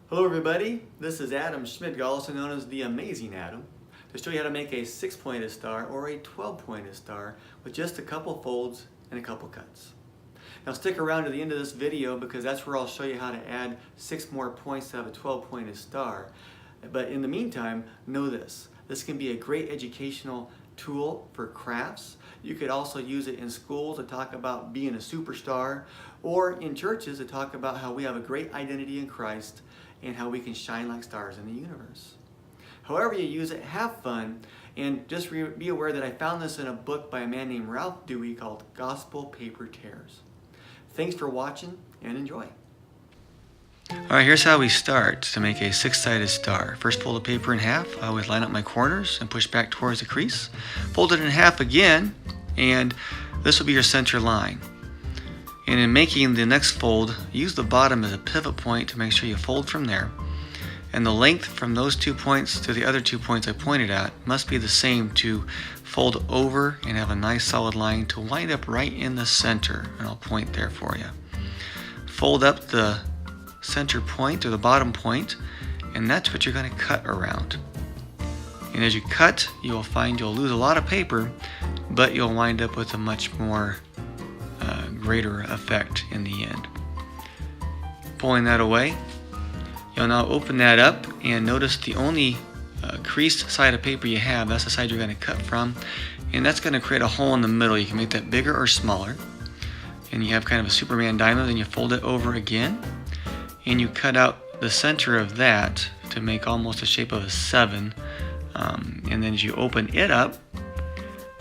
Hello everybody, this is Adam Schmidt, also known as the Amazing Adam, to show you how to make a 6-pointed star or a 12-pointed star with just a couple folds and a couple cuts. Now stick around to the end of this video because that's where I'll show you how to add 6 more points to have a 12-pointed star. But in the meantime, know this. This can be a great educational tool for crafts. You could also use it in schools to talk about being a superstar, or in churches to talk about how we have a great identity in Christ and how we can shine like stars in the universe. However you use it, have fun, and just be aware that I found this in a book by a man named Ralph Dewey called Gospel Paper Tears. Thanks for watching and enjoy. Alright, here's how we start to make a 6-sided star. First, fold the paper in half. I always line up my corners and push back towards the crease. Fold it in half again, and this will be your center line. And in making the next fold, use the bottom as a pivot point to make sure you fold from there. And the length from those 2 points to the other 2 points I pointed at must be the same to fold over and have a nice solid line to wind up right in the center. And I'll point there for you. Fold up the center point or the bottom point, and that's what you're going to cut around. And as you cut, you'll find you'll lose a lot of paper, but you'll wind up with a much more greater effect in the end. Pulling that away, you'll now open that up and notice the only creased side of paper you have, that's the side you're going to cut from, and that's going to create a hole in the middle. You can make that bigger or smaller, and you have kind of a Superman diamond. Then you fold it over again, and you cut out the center of that to make almost a shape of a 7, and then as you open it up,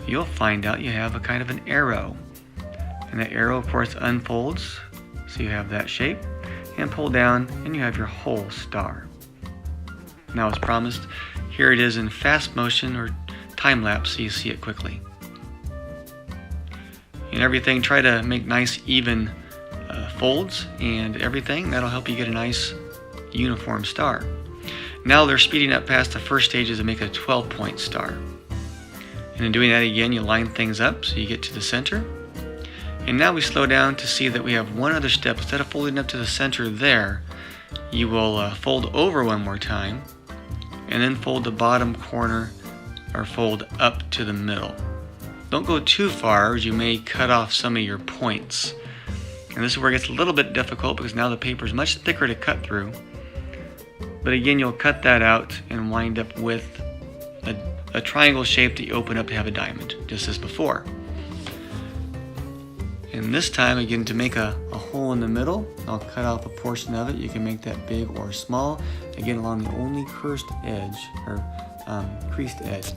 you'll find out you have a kind of an arrow. And that arrow, of course, unfolds, so you have that shape, and pull down, and you have your whole star. Now, as promised, here it is in fast motion or time lapse, so you see it quickly. And everything, try to make nice, even folds and everything. That'll help you get a nice, uniform star. Now they're speeding up past the first stages to make a 12-point star. And in doing that again, you line things up so you get to the center. And now we slow down to see that we have one other step. Instead of folding up to the center there, you will fold over one more time, and then fold the bottom corner or fold up to the middle. Don't go too far, as you may cut off some of your points. And this is where it gets a little bit difficult because now the paper is much thicker to cut through. But again, you'll cut that out and wind up with a triangle shape that you open up to have a diamond, just as before. And this time, again, to make a hole in the middle, I'll cut off a portion of it. You can make that big or small, again, along the only creased edge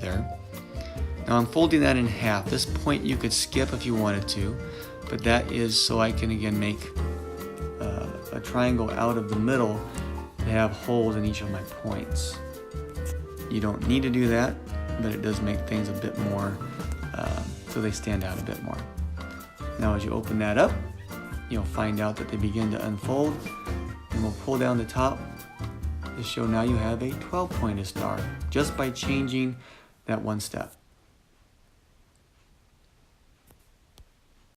there. Now I'm folding that in half. This point you could skip if you wanted to, but that is so I can, again, make a triangle out of the middle to have holes in each of my points. You don't need to do that, but it does make things a bit more, so they stand out a bit more. Now as you open that up, you'll find out that they begin to unfold, and we'll pull down the top to show now you have a 12-pointed star just by changing that one step.